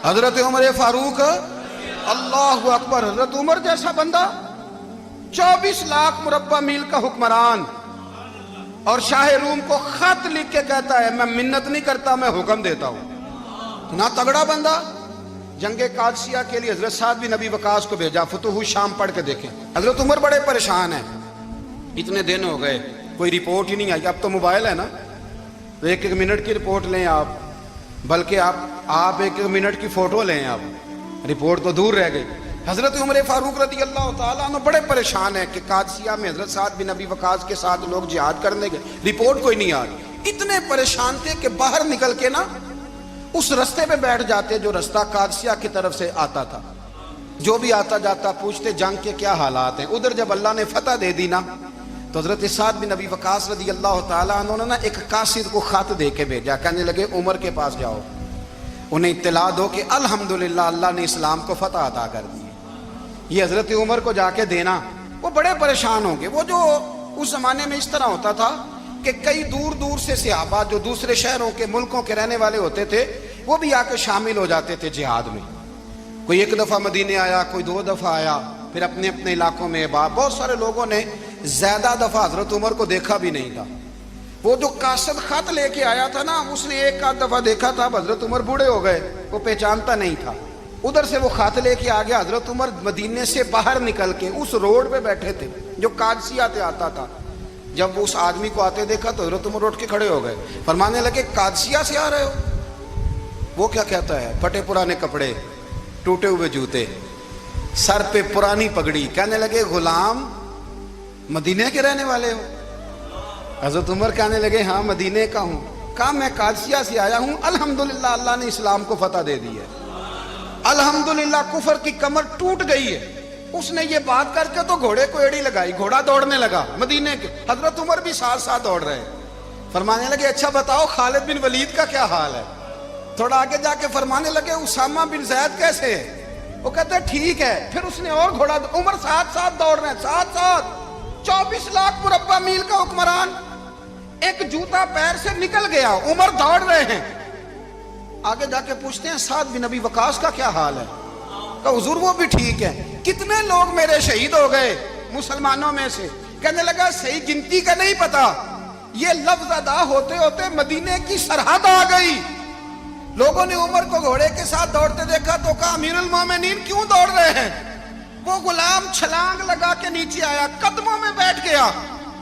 حضرت عمر فاروق اللہ اکبر، حضرت عمر جیسا بندہ 24 لاکھ مربع میل کا حکمران، اور شاہ روم کو خط لکھ کے کہتا ہے میں منت نہیں کرتا، میں حکم دیتا ہوں۔ نہ تگڑا بندہ۔ جنگ قادسیہ کے لیے حضرت سعد بن ابی وقاص کو بھیجا، فتوح شام پڑھ کے دیکھیں۔ حضرت عمر بڑے پریشان ہیں، اتنے دن ہو گئے کوئی رپورٹ ہی نہیں آئی۔ اب تو موبائل ہے نا، تو ایک ایک منٹ کی رپورٹ لیں آپ، بلکہ آپ ایک ایک منٹ کی فوٹو لیں، آپ رپورٹ تو دور رہ گئی۔ حضرت عمر فاروق رضی اللہ تعالیٰ عنہ بڑے پریشان ہیں کہ قادسیہ میں حضرت سعد بن ابی وقاص کے ساتھ لوگ جہاد کرنے گئے، رپورٹ کوئی نہیں آ رہی۔ اتنے پریشان تھے کہ باہر نکل کے نا اس رستے پہ بیٹھ جاتے جو رستہ قادسیہ کی طرف سے آتا تھا، جو بھی آتا جاتا پوچھتے جنگ کے کیا حالات ہیں۔ ادھر جب اللہ نے فتح دے دی نا، تو حضرت سعد بن ابی وقاص رضی اللہ تعالیٰ عنہ نے ایک قاصد کو خط دے کے بھیجا، کہنے لگے عمر کے پاس جاؤ، انہیں اطلاع دو کہ الحمدللہ اللہ نے اسلام کو فتح عطا کر دی۔ یہ حضرت عمر کو جا کے دینا، وہ بڑے پریشان ہوں گے۔ وہ جو اس زمانے میں اس طرح ہوتا تھا کہ کئی دور دور سے صحابہ جو دوسرے شہروں کے ملکوں کے رہنے والے ہوتے تھے، وہ بھی آ کے شامل ہو جاتے تھے جہاد میں۔ کوئی ایک دفعہ مدینے آیا، کوئی 2 دفعہ آیا، پھر اپنے اپنے علاقوں میں بہت سارے لوگوں نے زیادہ دفعہ حضرت عمر کو دیکھا بھی نہیں تھا۔ وہ جو قاصد خط لے کے آیا تھا نا، اس نے ایک آدھ دفعہ دیکھا تھا، حضرت عمر بوڑھے ہو گئے، وہ پہچانتا نہیں تھا۔ ادھر سے وہ خط لے کے آ گیا، حضرت عمر مدینے سے باہر نکل کے اس روڈ پہ بیٹھے تھے جو قادسیہ سے آتا تھا۔ جب وہ اس آدمی کو آتے دیکھا تو حضرت عمر اٹھ کے کھڑے ہو گئے، فرمانے لگے قادسیہ سے آ رہے ہو؟ وہ کیا کہتا ہے؟ پھٹے پرانے کپڑے، ٹوٹے ہوئے جوتے، سر پہ پرانی پگڑی، کہنے لگے غلام مدینے کے رہنے والے ہو؟ حضرت عمر کہنے لگے ہاں مدینے کا ہوں۔ کہا میں قادسیہ سے آیا ہوں، الحمدللہ اللہ نے اسلام کو فتح دے دی ہے، الحمدللہ کفر کی کمر ٹوٹ گئی ہے۔ اس نے یہ بات کر کے تو گھوڑے کو ایڑی لگائی، گھوڑا دوڑنے لگا مدینے کے، حضرت عمر بھی ساتھ ساتھ دوڑ رہے، فرمانے لگے اچھا بتاؤ خالد بن ولید کا کیا حال ہے؟ تھوڑا آگے جا کے فرمانے لگے اسامہ بن زید کیسے ہے؟ وہ کہتے ہیں ٹھیک ہے۔ پھر اس نے اور گھوڑا، عمر ساتھ ساتھ دوڑ رہے ہیں، ساتھ ساتھ 24 لاکھ مربع میل کا حکمران، ایک جوتا پیر سے نکل گیا، عمر دوڑ رہے ہیں۔ آگے جا کے پوچھتے ہیں سعد بن ابی وقاص کا کیا حال ہے؟ کہ حضور وہ بھی ٹھیک ہے۔ کتنے لوگ میرے شہید ہو گئے مسلمانوں میں سے؟ کہنے لگا صحیح گنتی کا نہیں پتا، یہ لفظ ادا ہوتے ہوتے مدینے کی سرحد آ گئی۔ لوگوں نے عمر کو گھوڑے کے ساتھ دوڑتے دیکھا تو کہا امیر المومنین کیوں دوڑ رہے ہیں؟ وہ غلام چھلانگ لگا کے نیچے آیا، قدموں میں بیٹھ گیا،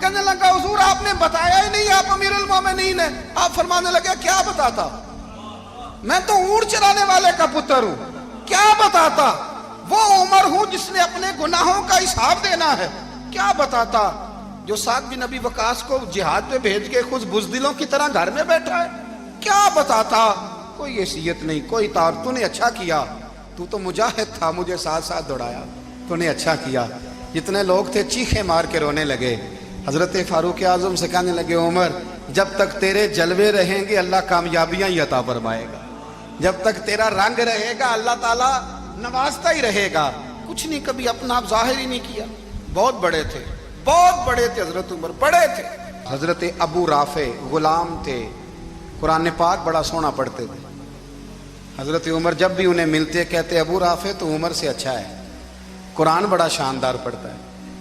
کہنے لگا حضور آپ نے بتایا ہی نہیں آپ امیر المومنین ہیں۔ آپ فرمانے لگے کیا بتاتا؟ میں تو اونٹ چرانے والے کا پتر ہوں، کیا بتاتا؟ وہ عمر ہوں جس نے اپنے گناہوں کا حساب دینا ہے، کیا بتاتا؟ جو سعد بن ابی وقاص کو جہاد پہ بھیج کے خود بزدلوں کی طرح گھر میں بیٹھا ہے، کیا بتاتا؟ کوئی حیثیت نہیں، کوئی تار۔ تو نے اچھا کیا، تو تو مجاہد تھا، مجھے ساتھ ساتھ دوڑایا، تو نے اچھا کیا۔ جتنے لوگ تھے چیخیں مار کے رونے لگے۔ حضرت فاروق اعظم سے کہنے لگے عمر جب تک تیرے جلوے رہیں گے اللہ کامیابیاں ہی عطا فرمائے گا، جب تک تیرا رنگ رہے گا اللہ تعالیٰ نوازتا ہی رہے گا۔ کچھ نہیں کبھی اپنا آپ ظاہر ہی نہیں کیا۔ بہت بڑے تھے، بہت بڑے تھے حضرت عمر، بڑے تھے۔ حضرت ابو رافع غلام تھے، قرآن پاک بڑا سونا پڑھتے تھے۔ حضرت عمر جب بھی انہیں ملتے کہتے ابو رافع تو عمر سے اچھا ہے، قرآن بڑا شاندار پڑھتا ہے۔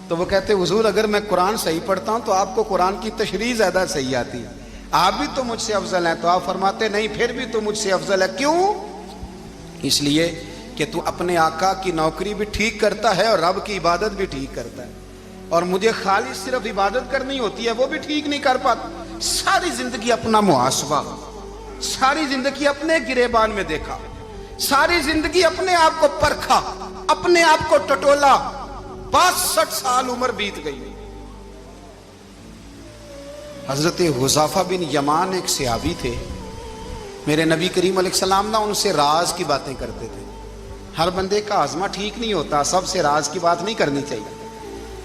تو وہ کہتے حضور اگر میں قرآن صحیح پڑھتا ہوں تو آپ کو قرآن کی تشریح زیادہ صحیح آتی ہے، آپ بھی تو مجھ سے افضل ہیں۔ تو آپ فرماتے نہیں پھر بھی تو مجھ سے افضل ہے۔ کیوں؟ اس لیے کہ تو اپنے آقا کی نوکری بھی ٹھیک کرتا ہے اور رب کی عبادت بھی ٹھیک کرتا ہے، اور مجھے خالص صرف عبادت کرنی ہوتی ہے وہ بھی ٹھیک نہیں کر پاتا۔ ساری زندگی اپنا محاسبہ، ساری زندگی اپنے گریبان میں دیکھا، ساری زندگی اپنے آپ کو پرکھا، اپنے آپ کو ٹٹولا۔ 62 سال عمر بیت گئی۔ حضرت حذیفہ بن یمان ایک صحابی تھے، میرے نبی کریم علیہ السلام نا ان سے راز کی باتیں کرتے تھے۔ ہر بندے کا ہاضمہ ٹھیک نہیں ہوتا، سب سے راز کی بات نہیں کرنی چاہیے۔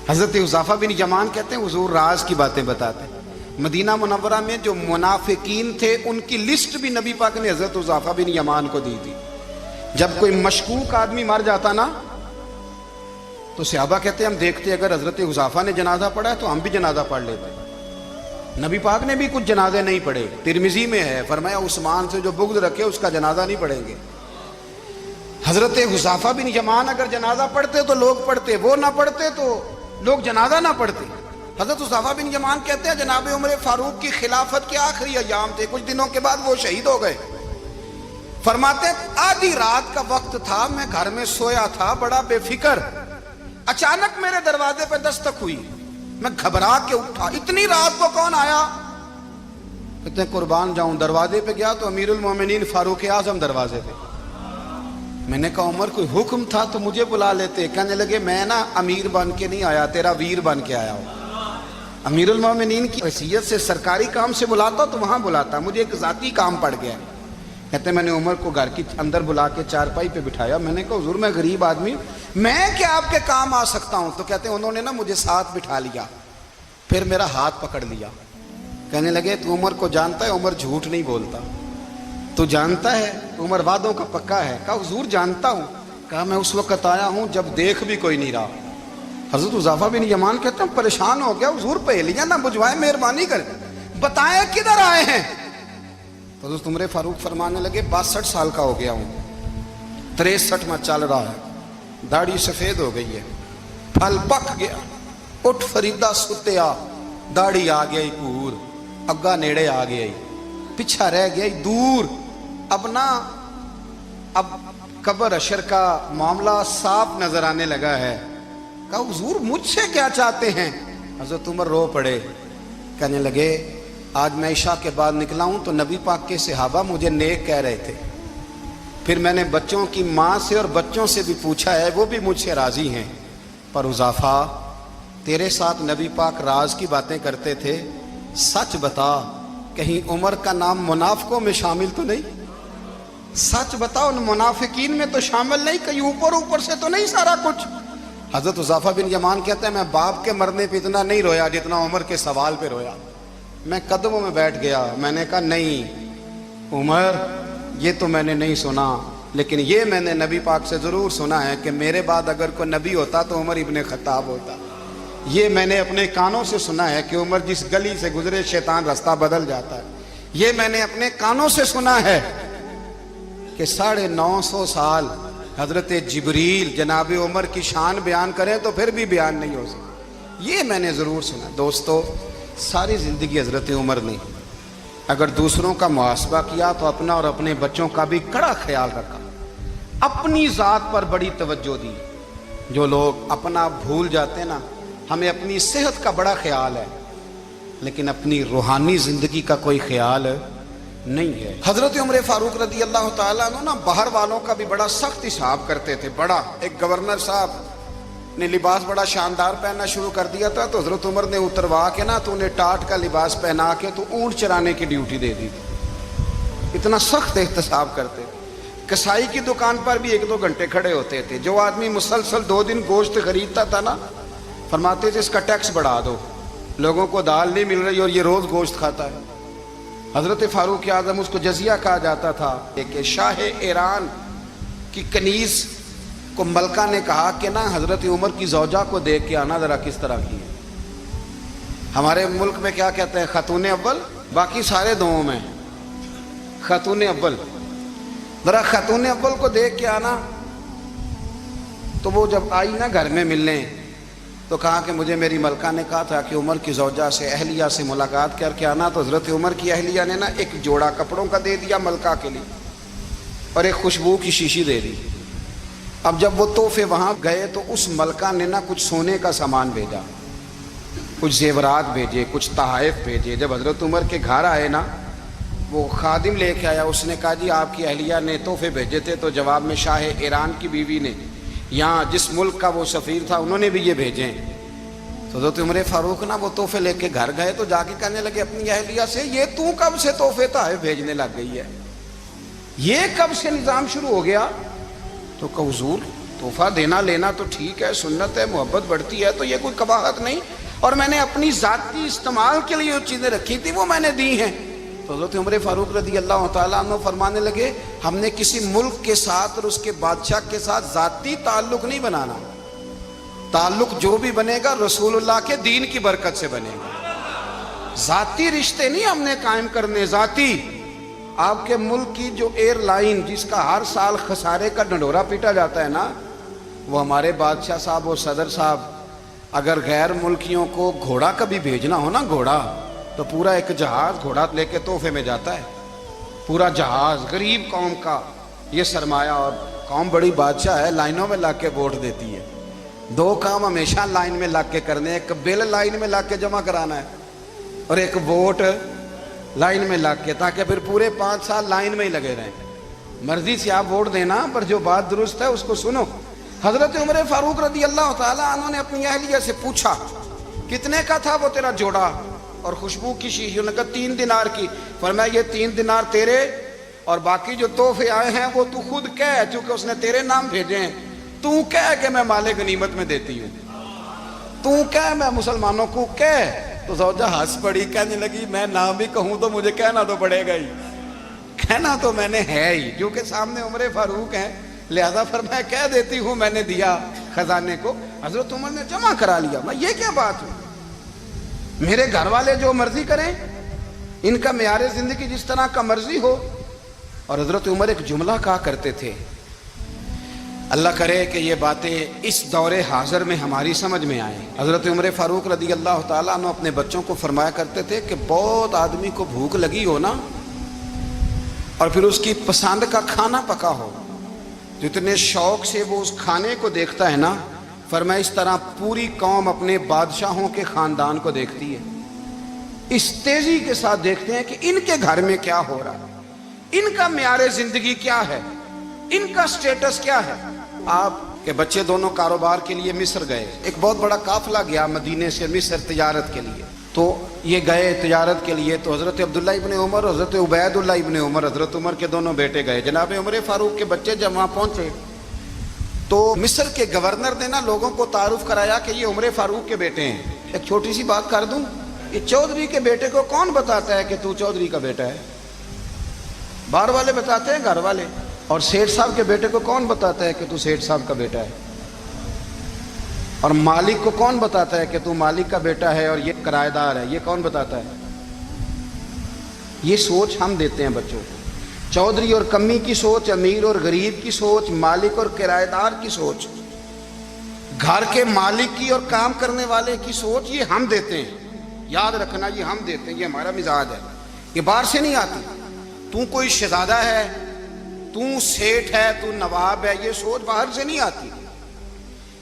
حضرت حذیفہ بن یمان کہتے ہیں حضور راز کی باتیں بتاتے ہیں۔ مدینہ منورہ میں جو منافقین تھے ان کی لسٹ بھی نبی پاک نے حضرت حذیفہ بن یمان کو دی تھی۔ جب کوئی مشکوک آدمی مر جاتا نا تو صحابہ کہتے ہیں ہم دیکھتے اگر حضرت حذیفہ نے جنازہ پڑھا ہے تو ہم بھی جنازہ پڑھ لیتے۔ نبی پاک نے بھی کچھ جنازے نہیں پڑھے، ترمذی میں ہے، فرمایا عثمان سے جو بغض رکھے اس کا جنازہ نہیں پڑھیں گے۔ حضرت حذیفہ بن یمان اگر جنازہ پڑھتے تو لوگ پڑھتے، وہ نہ پڑھتے تو لوگ جنازہ نہ پڑھتے۔ حضرت حذیفہ بن یمان کہتے ہیں جناب عمر فاروق کی خلافت کے آخری ایام تھے، کچھ دنوں کے بعد وہ شہید ہو گئے۔ فرماتے ہیں آدھی رات کا وقت تھا، میں گھر میں سویا تھا بڑا بے فکر، اچانک میرے دروازے پہ دستک ہوئی، میں گھبرا کے اٹھا، اتنی رات کو کون آیا؟ کہتے ہیں قربان جاؤں، دروازے پہ گیا تو امیر المومنین فاروق اعظم دروازے پہ۔ میں نے کہا عمر کوئی حکم تھا تو مجھے بلا لیتے۔ کہنے لگے میں نا امیر بن کے نہیں آیا، تیرا ویر بن کے آیا ہوں۔ امیر المومنین کی حیثیت سے سرکاری کام سے بلاتا تو وہاں بلاتا، مجھے ایک ذاتی کام پڑ گیا۔ کہتے ہیں میں نے عمر کو گھر کی اندر بلا کے چارپائی پہ بٹھایا، میں نے کہا حضور میں غریب آدمی ہوں، میں کیا آپ کے کام آ سکتا ہوں؟ تو کہتے ہیں انہوں نے نا مجھے ساتھ بٹھا لیا، پھر میرا ہاتھ پکڑ لیا، کہنے لگے تو عمر کو جانتا ہے؟ عمر جھوٹ نہیں بولتا، تو جانتا ہے عمر وعدوں کا پکا ہے؟ کہا حضور جانتا ہوں۔ کہا میں اس وقت آیا ہوں جب دیکھ بھی کوئی نہیں رہا۔ حضرت حذیفہ بن یمان کہتے ہیں پریشان ہو گیا، حضور پہلیاں نہ بجھوائے، مہربانی کر بتائیں کدھر آئے ہیں؟ حضرت عمر فاروق فرمانے لگے 62 سال کا ہو گیا ہوں، 63 میں چل رہا ہے، داڑھی سفید ہو گئی ہے، پھل پک گیا، اٹھ فریدہ ستیا، داڑھی آ گئی پور، اگا نیڑے آ گئی، پیچھا رہ گئی دور، اب قبر اشر کا معاملہ صاف نظر آنے لگا ہے۔ کہا حضور مجھ سے کیا چاہتے ہیں؟ حضرت عمر رو پڑے، کہنے لگے آج میں عشاء کے بعد نکلا ہوں تو نبی پاک کے صحابہ مجھے نیک کہہ رہے تھے، پھر میں نے بچوں کی ماں سے اور بچوں سے بھی پوچھا ہے، وہ بھی مجھ سے راضی ہیں، پر حذیفہ تیرے ساتھ نبی پاک راز کی باتیں کرتے تھے، سچ بتا کہیں عمر کا نام منافقوں میں شامل تو نہیں؟ سچ بتا ان منافقین میں تو شامل نہیں، کہیں اوپر سے تو نہیں سارا کچھ؟ حضرت حذیفہ بن یمان کہتے ہیں میں باپ کے مرنے پہ اتنا نہیں رویا جتنا عمر کے سوال پہ رویا۔ میں قدموں میں بیٹھ گیا، میں نے کہا نہیں عمر یہ تو میں نے نہیں سنا، لیکن یہ میں نے نبی پاک سے ضرور سنا ہے کہ میرے بعد اگر کوئی نبی ہوتا تو عمر ابن خطاب ہوتا۔ یہ میں نے اپنے کانوں سے سنا ہے کہ عمر جس گلی سے گزرے شیطان رستہ بدل جاتا ہے۔ یہ میں نے اپنے کانوں سے سنا ہے کہ 950 سال حضرت جبریل جناب عمر کی شان بیان کریں تو پھر بھی بیان نہیں ہو سکتا، یہ میں نے ضرور سنا۔ دوستو ساری زندگی حضرت عمر نے اگر دوسروں کا محاسبہ کیا تو اپنا اور اپنے بچوں کا بھی کڑا خیال رکھا، اپنی ذات پر بڑی توجہ دی۔ جو لوگ اپنا بھول جاتے نا، ہمیں اپنی صحت کا بڑا خیال ہے لیکن اپنی روحانی زندگی کا کوئی خیال نہیں ہے۔ حضرت عمر فاروق رضی اللہ تعالیٰ عنہ نا باہر والوں کا بھی بڑا سخت حساب کرتے تھے۔ بڑا ایک گورنر صاحب نے لباس بڑا شاندار پہننا شروع کر دیا تھا تو حضرت عمر نے اتروا کے نا تو انہیں ٹاٹ کا لباس پہنا کے تو اونٹ چرانے کی ڈیوٹی دے دی تھی، اتنا سخت احتساب کرتے تھے۔ کسائی کی دکان پر بھی 1-2 گھنٹے کھڑے ہوتے تھے۔ جو آدمی مسلسل 2 دن گوشت خریدتا تھا نا، فرماتے تھے اس کا ٹیکس بڑھا دو، لوگوں کو دال نہیں مل رہی اور یہ روز گوشت کھاتا ہے۔ حضرت فاروق اعظم اس کو جزیہ کہا جاتا تھا کہ شاہ ایران کی کنیز کو ملکہ نے کہا کہ نا حضرت عمر کی زوجہ کو دیکھ کے آنا ذرا کس طرح کی ہے۔ ہمارے ملک میں کیا کہتے ہیں؟ خاتون اول، باقی سارے دووں میں خاتون اول، ذرا خاتون اول کو دیکھ کے آنا۔ تو وہ جب آئی نا گھر میں ملنے تو کہا کہ مجھے میری ملکہ نے کہا تھا کہ عمر کی زوجہ سے اہلیہ سے ملاقات کر کے آنا۔ تو حضرت عمر کی اہلیہ نے نا ایک جوڑا کپڑوں کا دے دیا ملکہ کے لیے اور ایک خوشبو کی شیشی دے دی۔ اب جب وہ تحفے وہاں گئے تو اس ملکہ نے نا کچھ سونے کا سامان بھیجا، کچھ زیورات بھیجے، کچھ تحائف بھیجے۔ جب حضرت عمر کے گھر آئے نا، وہ خادم لے کے آیا، اس نے کہا جی آپ کی اہلیہ نے تحفے بھیجے تھے، تو جواب میں شاہ ایران کی بیوی نے، یہاں جس ملک کا وہ سفیر تھا، انہوں نے بھی یہ بھیجے۔ تو حضرت عمر فاروق نا وہ تحفے لے کے گھر گئے تو جا کے کہنے لگے اپنی اہلیہ سے، یہ تو کب سے تحفے تحائف بھیجنے لگ گئی ہے؟ یہ کب سے نظام شروع ہو گیا؟ تو کہ حضور تحفہ دینا لینا تو ٹھیک ہے، سنت ہے، محبت بڑھتی ہے، تو یہ کوئی قباحت نہیں، اور میں نے اپنی ذاتی استعمال کے لیے جو چیزیں رکھی تھی وہ میں نے دی ہیں۔ تو حضرت عمر فاروق رضی اللہ تعالیٰ عنہ فرمانے لگے ہم نے کسی ملک کے ساتھ اور اس کے بادشاہ کے ساتھ ذاتی تعلق نہیں بنانا، تعلق جو بھی بنے گا رسول اللہ کے دین کی برکت سے بنے گا۔ ذاتی رشتے نہیں ہم نے قائم کرنے، ذاتی آپ کے ملک کی جو ایئر لائن جس کا ہر سال خسارے کا ڈنڈورا پیٹا جاتا ہے نا، وہ ہمارے بادشاہ صاحب اور صدر صاحب اگر غیر ملکیوں کو گھوڑا کبھی بھیجنا ہو نا، گھوڑا، تو پورا ایک جہاز گھوڑا لے کے تحفے میں جاتا ہے، پورا جہاز غریب قوم کا یہ سرمایہ. اور قوم بڑی بادشاہ ہے، لائنوں میں لگ کے ووٹ دیتی ہے. دو کام ہمیشہ لائن میں لگ کے کرنے، ایک بل لائن میں لگ کے جمع کرانا ہے اور ایک ووٹ لائن میں لگ کے، تاکہ پھر پورے 5 سال لائن میں ہی لگے رہیں. مرضی سے آپ ووٹ دینا، پر جو بات درست ہے اس کو سنو. حضرت عمر فاروق رضی اللہ تعالیٰ عنہ نے اپنی اہلیہ سے پوچھا کتنے کا تھا وہ تیرا جوڑا اور خوشبو کی شیشی؟ انہوں نے کہا 3 دینار کی. فرمایا یہ 3 دینار تیرے اور باقی جو تحفے آئے ہیں وہ تو خود کہہ، چونکہ اس نے تیرے نام بھیجے ہیں، تو کہہ کہ میں مال غنیمت میں دیتی ہوں، تو کہہ میں مسلمانوں کو کہہ. تو زوجہ ہنس پڑی، کہنے لگی میں نام بھی کہوں تو مجھے کہنا تو پڑے گا ہی، کہنا تو میں نے ہے ہی، کیونکہ سامنے عمر فاروق ہیں، لہذا فرمایا کہہ دیتی ہوں میں نے دیا خزانے کو. حضرت عمر نے جمع کرا لیا. میں یہ کیا بات ہے، میرے گھر والے جو مرضی کریں، ان کا معیار زندگی جس طرح کا مرضی ہو. اور حضرت عمر ایک جملہ کہا کرتے تھے، اللہ کرے کہ یہ باتیں اس دور حاضر میں ہماری سمجھ میں آئیں. حضرت عمر فاروق رضی اللہ تعالیٰ عنہ اپنے بچوں کو فرمایا کرتے تھے کہ بہت آدمی کو بھوک لگی ہو نا، اور پھر اس کی پسند کا کھانا پکا ہو، جتنے شوق سے وہ اس کھانے کو دیکھتا ہے نا، فرمایا اس طرح پوری قوم اپنے بادشاہوں کے خاندان کو دیکھتی ہے. اس تیزی کے ساتھ دیکھتے ہیں کہ ان کے گھر میں کیا ہو رہا ہے، ان کا معیار زندگی کیا ہے، ان کا سٹیٹس کیا ہے. آپ کے بچے دونوں کاروبار کے لیے مصر گئے، ایک بہت بڑا قافلہ گیا مدینے سے مصر تجارت کے لیے. تو یہ گئے تجارت کے لیے، تو حضرت عبداللہ ابن عمر، حضرت عبید اللہ ابن عمر، حضرت عمر کے دونوں بیٹے گئے. جناب عمر فاروق کے بچے جب وہاں پہنچے تو مصر کے گورنر نے نا لوگوں کو تعارف کرایا کہ یہ عمر فاروق کے بیٹے ہیں. ایک چھوٹی سی بات کر دوں، یہ چودھری کے بیٹے کو کون بتاتا ہے کہ تو چودھری کا بیٹا ہے؟ باہر والے بتاتے ہیں، گھر والے. اور سیٹھ صاحب کے بیٹے کو کون بتاتا ہے کہ تو سیٹھ صاحب کا بیٹا ہے؟ اور مالک کو کون بتاتا ہے کہ تو مالک کا بیٹا ہے اور یہ کرایہ دار ہے؟ یہ کون بتاتا ہے؟ یہ سوچ ہم دیتے ہیں بچوں کو. چودھری اور کمی کی سوچ، امیر اور غریب کی سوچ، مالک اور کرایہ دار کی سوچ، گھر کے مالک کی اور کام کرنے والے کی سوچ، یہ ہم دیتے ہیں. یاد رکھنا، یہ ہم دیتے ہیں، یہ ہمارا مزاج ہے، یہ باہر سے نہیں آتی. تو کوئی شہزادہ ہے، تو سیٹھ ہے، تو نواب ہے، یہ سوچ باہر سے نہیں آتی.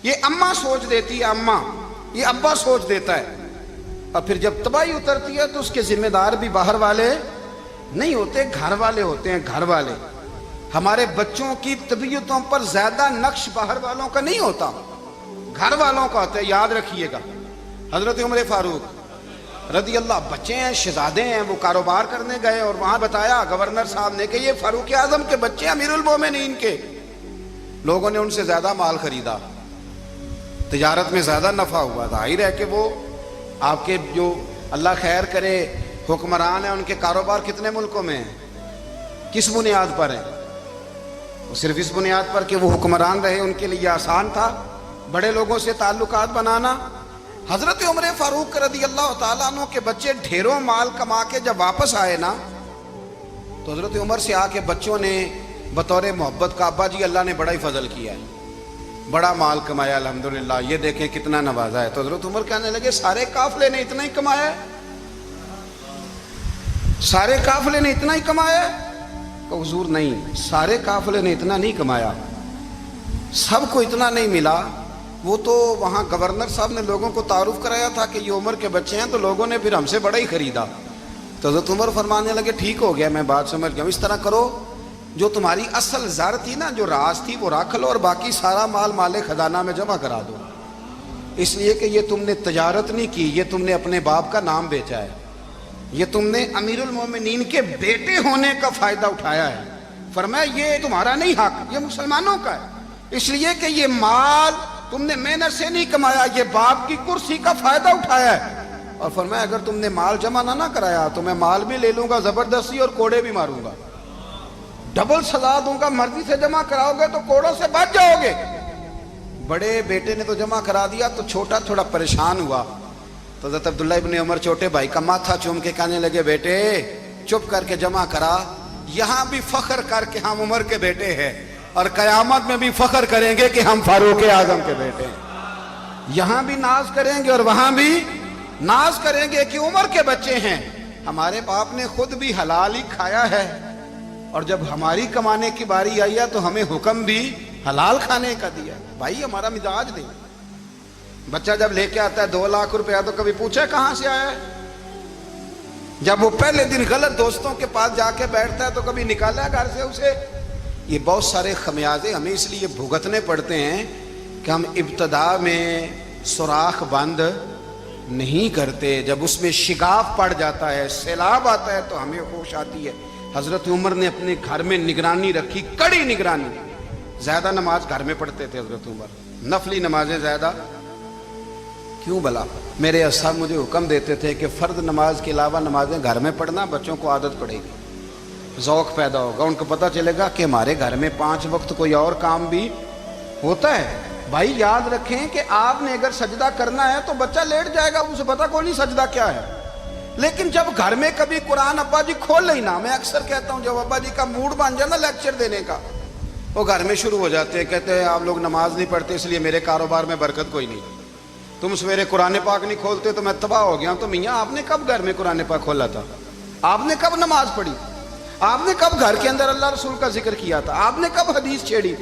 یہ اماں سوچ دیتی ہے، اماں، یہ ابا سوچ دیتا ہے. اور پھر جب تباہی اترتی ہے تو اس کے ذمہ دار بھی باہر والے نہیں ہوتے، گھر والے ہوتے ہیں. گھر والے، ہمارے بچوں کی طبیعتوں پر زیادہ نقش باہر والوں کا نہیں ہوتا، گھر والوں کا ہوتا ہے. یاد رکھیے گا. حضرت عمر فاروق رضی اللہ، بچے ہیں، شہزادے ہیں، وہ کاروبار کرنے گئے اور وہاں بتایا گورنر صاحب نے کہ یہ فاروق اعظم کے بچے، امیر المومنین کے. لوگوں نے ان سے زیادہ مال خریدا، تجارت میں زیادہ نفع ہوا. ظاہر ہے کہ وہ آپ کے جو اللہ خیر کرے حکمران ہیں، ان کے کاروبار کتنے ملکوں میں ہیں، کس بنیاد پر ہیں؟ صرف اس بنیاد پر کہ وہ حکمران رہے، ان کے لیے آسان تھا بڑے لوگوں سے تعلقات بنانا. حضرت عمر فاروق رضی اللہ تعالیٰ عنہ کے بچے ڈھیروں مال کما کے جب واپس آئے نا، تو حضرت عمر سے آ کے بچوں نے بطور محبت کا، ابا جی اللہ نے بڑا ہی فضل کیا ہے، بڑا مال کمایا الحمدللہ، یہ دیکھیں کتنا نوازا ہے. تو حضرت عمر کہنے لگے سارے قافلے نے اتنا ہی کمایا ہے، سارے قافلے نے اتنا ہی کمایا ہے؟ کہ حضور نہیں، سارے قافلے نے اتنا نہیں کمایا، سب کو اتنا نہیں ملا. وہ تو وہاں گورنر صاحب نے لوگوں کو تعارف کرایا تھا کہ یہ عمر کے بچے ہیں، تو لوگوں نے پھر ہم سے بڑا ہی خریدا. تو حضرت عمر فرمانے لگے ٹھیک ہو گیا، میں بات سمجھ گیا. اس طرح کرو، جو تمہاری اصل زر تھی نا، جو راز تھی، وہ رکھ لو اور باقی سارا مال مال خزانہ میں جمع کرا دو. اس لیے کہ یہ تم نے تجارت نہیں کی، یہ تم نے اپنے باپ کا نام بیچا ہے، یہ تم نے امیر المومنین کے بیٹے ہونے کا فائدہ اٹھایا ہے. فرمایا یہ تمہارا نہیں حق، یہ مسلمانوں کا ہے. اس لیے کہ یہ مال تم نے محنت سے نہیں کمایا، یہ باپ کی کرسی کا فائدہ اٹھایا ہے. اور فرمایا اگر تم نے مال جمع نہ کرایا تو میں مال بھی لے لوں گا زبردستی اور کوڑے بھی ماروں گا، ڈبل سزا دوں گا. مرضی سے جمع کراؤ گے تو کوڑوں سے بچ جاؤ گے. بڑے بیٹے نے تو جمع کرا دیا، تو چھوٹا تھوڑا پریشان ہوا. تو حضرت عبداللہ ابن عمر چھوٹے بھائی کا ماتھا چوم کے کہنے لگے بیٹے چپ کر کے جمع کرا، یہاں بھی فخر کر کے ہم عمر کے بیٹے ہیں اور قیامت میں بھی فخر کریں گے کہ ہم فاروق اعظم کے بیٹے ہیں. یہاں بھی ناز کریں گے اور وہاں بھی ناز کریں گے کہ عمر کے بچے ہیں. ہمارے باپ نے خود بھی حلال ہی کھایا ہے اور جب ہماری کمانے کی باری آئی ہے تو ہمیں حکم بھی حلال کھانے کا دیا. بھائی ہمارا مزاج دے. بچہ جب لے کے آتا ہے 2 لاکھ روپیہ تو کبھی پوچھے کہاں سے آیا ہے؟ جب وہ پہلے دن غلط دوستوں کے پاس جا کے بیٹھتا ہے تو کبھی نکالا ہے گھر سے اسے؟ یہ بہت سارے خمیازے ہمیں اس لیے بھگتنے پڑتے ہیں کہ ہم ابتدا میں سوراخ بند نہیں کرتے. جب اس میں شگاف پڑ جاتا ہے، سیلاب آتا ہے تو ہمیں ہوش آتی ہے. حضرت عمر نے اپنے گھر میں نگرانی رکھی، کڑی نگرانی. زیادہ نماز گھر میں پڑھتے تھے حضرت عمر، نفلی نمازیں زیادہ کیوں بلا؟ میرے اصحاب مجھے حکم دیتے تھے کہ فرض نماز کے علاوہ نمازیں گھر میں پڑھنا، بچوں کو عادت پڑے گی، ذوق پیدا ہوگا، ان کو پتہ چلے گا کہ ہمارے گھر میں 5 وقت کوئی اور کام بھی ہوتا ہے. بھائی یاد رکھیں کہ آپ نے اگر سجدہ کرنا ہے تو بچہ لیٹ جائے گا، اسے پتہ کوئی نہیں سجدہ کیا ہے. لیکن جب گھر میں کبھی قرآن ابا جی کھول لیں نا، میں اکثر کہتا ہوں جب ابا جی کا موڈ بن جائے نا لیکچر دینے کا، وہ گھر میں شروع ہو جاتے ہیں، کہتے ہیں آپ لوگ نماز نہیں پڑھتے اس لیے میرے کاروبار میں برکت کوئی نہیں، تم سویرے قرآن پاک نہیں کھولتے تو میں تباہ ہو گیا. تو میاں آپ نے کب گھر میں قرآن پاک کھولا تھا؟ آپ نے کب نماز پڑھی؟ آپ نے کب گھر کے اندر اللہ رسول کا ذکر کیا تھا؟ آپ نے کب حدیث چھیڑی؟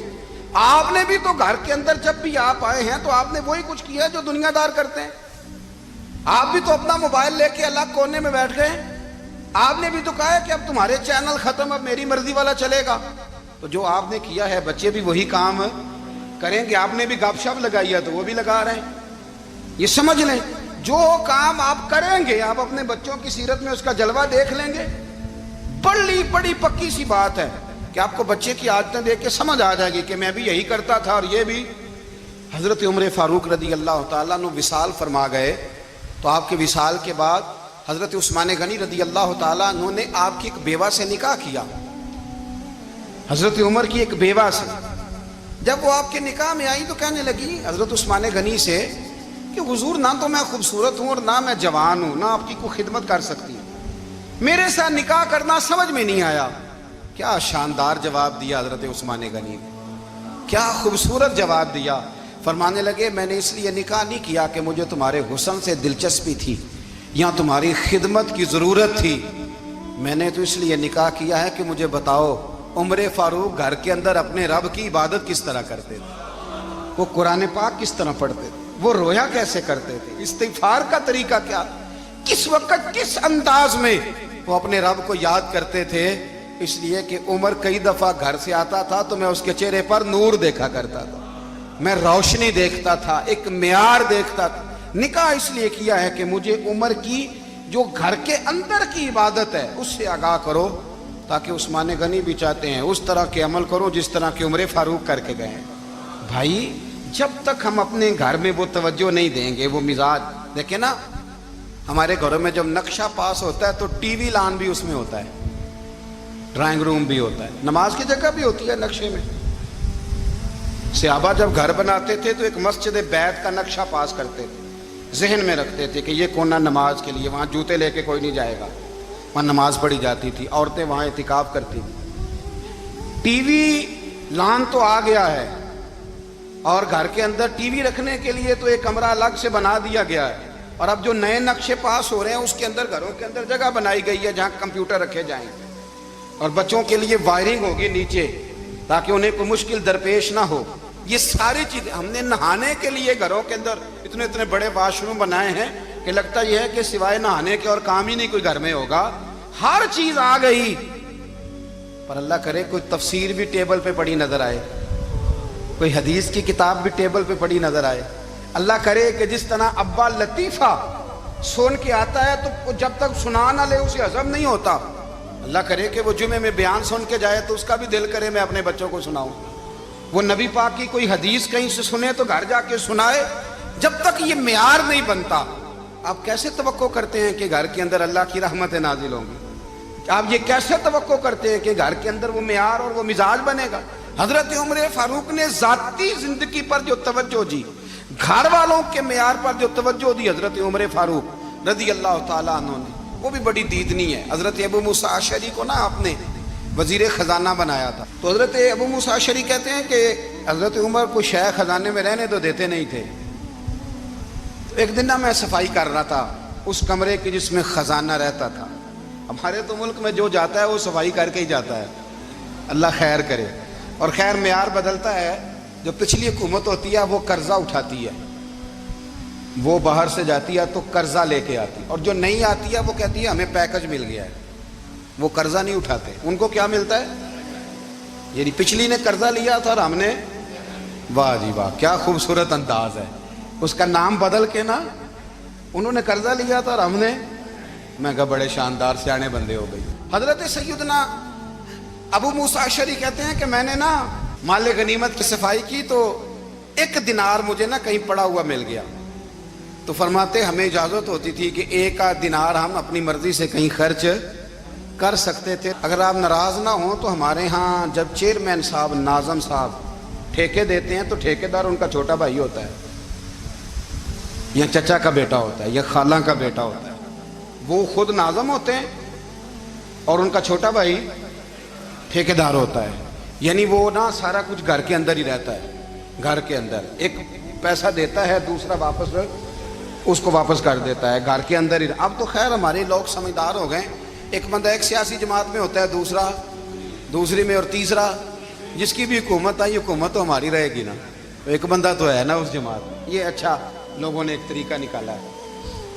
آپ نے بھی تو گھر کے اندر جب بھی آپ آئے ہیں تو آپ نے وہی کچھ کیا جو دنیا دار کرتے ہیں. آپ بھی تو اپنا موبائل لے کے الگ کونے میں بیٹھ گئے. آپ نے بھی تو کہا ہے کہ اب تمہارے چینل ختم، اب میری مرضی والا چلے گا. تو جو آپ نے کیا ہے بچے بھی وہی کام کریں گے. آپ نے بھی گپ شپ لگائی ہے تو وہ بھی لگا رہے ہیں. یہ سمجھ لیں جو کام آپ کریں گے آپ اپنے بچوں کی سیرت میں اس کا جلوہ دیکھ لیں گے. بڑی پکی سی بات ہے کہ آپ کو بچے کی عادتیں دیکھ کے سمجھ آ جائے گی کہ میں بھی یہی کرتا تھا اور یہ بھی. حضرت عمر فاروق رضی اللہ تعالیٰ عنہ وصال فرما گئے تو آپ کے وصال کے بعد حضرت عثمان غنی رضی اللہ تعالیٰ عنہ نے آپ کی ایک بیوہ سے نکاح کیا. حضرت عمر کی ایک بیوہ سے جب وہ آپ کے نکاح میں آئی تو کہنے لگی حضرت عثمان غنی سے کہ حضور نہ تو میں خوبصورت ہوں اور نہ میں جوان ہوں، نہ آپ کی کوئی خدمت کر سکتی ہوں، میرے ساتھ نکاح کرنا سمجھ میں نہیں آیا. کیا شاندار جواب دیا حضرت عثمان غنی نے، کیا خوبصورت جواب دیا. فرمانے لگے میں نے اس لیے نکاح نہیں کیا کہ مجھے تمہارے حسن سے دلچسپی تھی یا تمہاری خدمت کی ضرورت تھی، میں نے تو اس لیے نکاح کیا ہے کہ مجھے بتاؤ عمر فاروق گھر کے اندر اپنے رب کی عبادت کس طرح کرتے تھے، وہ قرآن پاک کس طرح پڑھتے تھے، وہ رویا کیسے کرتے تھے، استغفار کا طریقہ کیا، کس وقت کس انداز میں وہ اپنے رب کو یاد کرتے تھے. اس لیے کہ عمر کئی دفعہ گھر سے آتا تھا تو میں اس کے چہرے پر نور دیکھا کرتا تھا، میں روشنی دیکھتا تھا، ایک معیار دیکھتا تھا. نکاح اس لیے کیا ہے کہ مجھے عمر کی جو گھر کے اندر کی عبادت ہے اس سے آگاہ کرو، تاکہ عثمان غنی بھی چاہتے ہیں اس طرح کے عمل کرو جس طرح کہ عمر فاروق کر کے گئے ہیں. بھائی جب تک ہم اپنے گھر میں وہ توجہ نہیں دیں گے، وہ مزاج دیکھیں نا، ہمارے گھروں میں جب نقشہ پاس ہوتا ہے تو ٹی وی لان بھی اس میں ہوتا ہے، ڈرائنگ روم بھی ہوتا ہے، نماز کی جگہ بھی ہوتی ہے نقشے میں. صحابہ جب گھر بناتے تھے تو ایک مسجد بیت کا نقشہ پاس کرتے تھے، ذہن میں رکھتے تھے کہ یہ کونا نماز کے لیے، وہاں جوتے لے کے کوئی نہیں جائے گا، وہاں نماز پڑھی جاتی تھی، عورتیں وہاں اعتکاف کرتی تھیں. ٹی وی لان تو آ گیا ہے اور گھر کے اندر ٹی وی رکھنے کے لیے تو ایک کمرہ الگ سے بنا دیا گیا ہے، اور اب جو نئے نقشے پاس ہو رہے ہیں اس کے اندر گھروں کے اندر جگہ بنائی گئی ہے جہاں کمپیوٹر رکھے جائیں گے اور بچوں کے لیے وائرنگ ہوگی نیچے تاکہ انہیں کوئی مشکل درپیش نہ ہو. یہ ساری چیزیں ہم نے نہانے کے لیے گھروں کے اندر اتنے بڑے واش روم بنائے ہیں کہ لگتا یہ ہے کہ سوائے نہانے کے اور کام ہی نہیں کوئی گھر میں ہوگا. ہر چیز آ گئی، پر اللہ کرے کوئی تفسیر بھی ٹیبل پہ پڑی نظر آئے، کوئی حدیث کی کتاب بھی ٹیبل پہ پڑی نظر آئے. اللہ کرے کہ جس طرح ابا لطیفہ سن کے آتا ہے تو جب تک سنا نہ لے اسے ہضم نہیں ہوتا. اللہ کرے کہ وہ جمعے میں بیان سن کے جائے تو اس کا بھی دل کرے میں اپنے بچوں کو سناؤں. وہ نبی پاک کی کوئی حدیث کہیں سے سنے تو گھر جا کے سنائے. جب تک یہ معیار نہیں بنتا آپ کیسے توقع کرتے ہیں کہ گھر کے اندر اللہ کی رحمتیں نازل ہوں گی؟ آپ یہ کیسے توقع کرتے ہیں کہ گھر کے اندر وہ معیار اور وہ مزاج بنے گا؟ حضرت عمر فاروق نے ذاتی زندگی پر جو توجہ دی، گھر والوں کے معیار پر جو توجہ دی حضرت عمر فاروق رضی اللہ تعالیٰ عنہ نے، وہ بھی بڑی دیدنی ہے. حضرت ابو موسیٰ اشعری کو نا آپ نے وزیر خزانہ بنایا تھا. تو حضرت ابو موسیٰ اشعری کہتے ہیں کہ حضرت عمر کو شیخ خزانے میں رہنے تو دیتے نہیں تھے. ایک دن میں صفائی کر رہا تھا اس کمرے کی جس میں خزانہ رہتا تھا. ہمارے تو ملک میں جو جاتا ہے وہ صفائی کر کے ہی جاتا ہے, اللہ خیر کرے. اور خیر معیار بدلتا ہے. جو پچھلی حکومت ہوتی ہے وہ قرضہ اٹھاتی ہے, وہ باہر سے جاتی ہے تو قرضہ لے کے آتی, اور جو نہیں آتی ہے وہ کہتی ہے ہمیں پیکج مل گیا ہے. وہ قرضہ نہیں اٹھاتے. ان کو کیا ملتا ہے؟ یعنی پچھلی نے قرضہ لیا تھا اور ہم نے, واہ جی واہ کیا خوبصورت انداز ہے. اس کا نام بدل کے نا, انہوں نے قرضہ لیا تھا اور ہم نے, میں کہا بڑے شاندار سیانے بندے ہو گئی. حضرت سیدنا ابو موسیٰ اشعری کہتے ہیں کہ میں نے نا مال غنیمت کی صفائی کی تو 1 دینار مجھے نا کہیں پڑا ہوا مل گیا. تو فرماتے ہمیں اجازت ہوتی تھی کہ 1 دینار ہم اپنی مرضی سے کہیں خرچ کر سکتے تھے. اگر آپ ناراض نہ ہوں تو ہمارے ہاں جب چیئرمین صاحب, ناظم صاحب ٹھیکے دیتے ہیں تو ٹھیکیدار ان کا چھوٹا بھائی ہوتا ہے, یا چچا کا بیٹا ہوتا ہے, یا خالہ کا بیٹا ہوتا ہے. وہ خود ناظم ہوتے ہیں اور ان کا چھوٹا بھائی ٹھیکیدار ہوتا ہے. یعنی وہ نا سارا کچھ گھر کے اندر ہی رہتا ہے. گھر کے اندر ایک پیسہ دیتا ہے, دوسرا واپس اس کو واپس کر دیتا ہے, گھر کے اندر ہی. اب تو خیر ہمارے لوگ سمجھدار ہو گئے. ایک بندہ ایک سیاسی جماعت میں ہوتا ہے, دوسرا دوسری میں, اور تیسرا جس کی بھی حکومت آئی حکومت تو ہماری رہے گی نا. ایک بندہ تو ہے نا اس جماعت میں. یہ اچھا لوگوں نے ایک طریقہ نکالا ہے.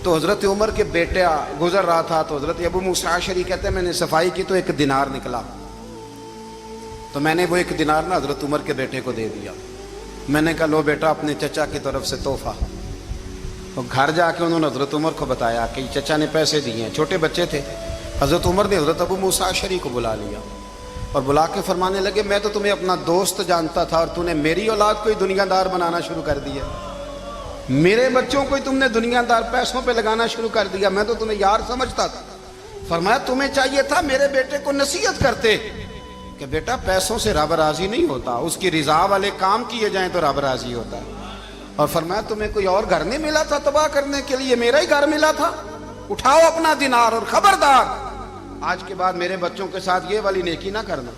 تو حضرت عمر کے بیٹا گزر رہا تھا تو حضرت ابو موسیٰ اشعری کہتے ہیں میں نے صفائی کی تو 1 دینار نکلا. تو میں نے وہ 1 دینار نا حضرت عمر کے بیٹے کو دے دیا. میں نے کہا لو بیٹا اپنے چچا کی طرف سے تحفہ. تو گھر جا کے انہوں نے حضرت عمر کو بتایا کہ چچا نے پیسے دیے ہیں. چھوٹے بچے تھے. حضرت عمر نے حضرت ابو موسیٰ اشعری کو بلا لیا اور بلا کے فرمانے لگے میں تو تمہیں اپنا دوست جانتا تھا اور تو نے میری اولاد کو ہی دنیا دار بنانا شروع کر دیا. میرے بچوں کو ہی تم نے دنیا دار پیسوں پہ لگانا شروع کر دیا. میں تو تمہیں یار سمجھتا تھا. فرمایا تمہیں چاہیے تھا میرے بیٹے کو نصیحت کرتے کہ بیٹا پیسوں سے رب راضی نہیں ہوتا, اس کی رضا والے کام کیے جائیں تو رب راضی ہوتا ہے. اور فرمایا تمہیں کوئی اور گھر نہیں ملا تھا تباہ کرنے کے لیے, میرا ہی گھر ملا تھا. اٹھاؤ اپنا دینار اور خبردار آج کے بعد میرے بچوں کے ساتھ یہ والی نیکی نہ کرنا.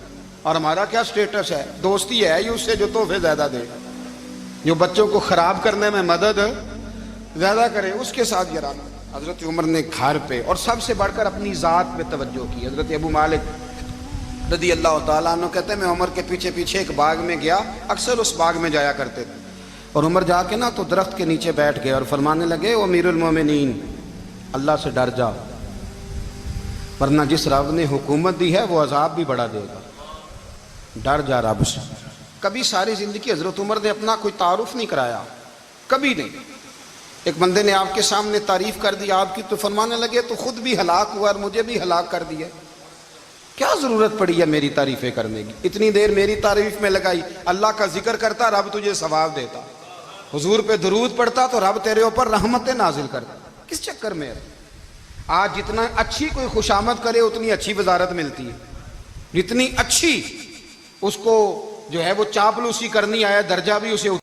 اور ہمارا کیا سٹیٹس ہے, دوستی ہے اس سے جو تحفے زیادہ دے, جو بچوں کو خراب کرنے میں مدد زیادہ کرے, اس کے ساتھ یہ رہنا. حضرت عمر نے گھر پہ اور سب سے بڑھ کر اپنی ذات پہ توجہ کی. حضرت ابو مالک رضی اللہ تعالیٰ عنہ کہتے ہیں میں عمر کے پیچھے پیچھے ایک باغ میں گیا, اکثر اس باغ میں جایا کرتے تھے. اور عمر جا کے نا تو درخت کے نیچے بیٹھ گئے اور فرمانے لگے او امیر المومنین اللہ سے ڈر جا, ورنہ جس رب نے حکومت دی ہے وہ عذاب بھی بڑھا دے گا. ڈر جا رب سے. کبھی ساری زندگی حضرت عمر نے اپنا کوئی تعارف نہیں کرایا, کبھی نہیں. ایک بندے نے آپ کے سامنے تعریف کر دی آپ کی تو فرمانے لگے تو خود بھی ہلاک ہوا اور مجھے بھی ہلاک کر دیا. کیا ضرورت پڑی ہے میری تعریفیں کرنے کی؟ اتنی دیر میری تعریف میں لگائی. اللہ کا ذکر کرتا رب تجھے ثواب دیتا, حضور پہ درود پڑھتا تو رب تیرے اوپر رحمتیں نازل کرتا. کس چکر میں؟ آج جتنا اچھی کوئی خوشامد کرے اتنی اچھی وزارت ملتی ہے, جتنی اچھی اس کو جو ہے وہ چاپلوسی کرنی آیا درجہ بھی اسے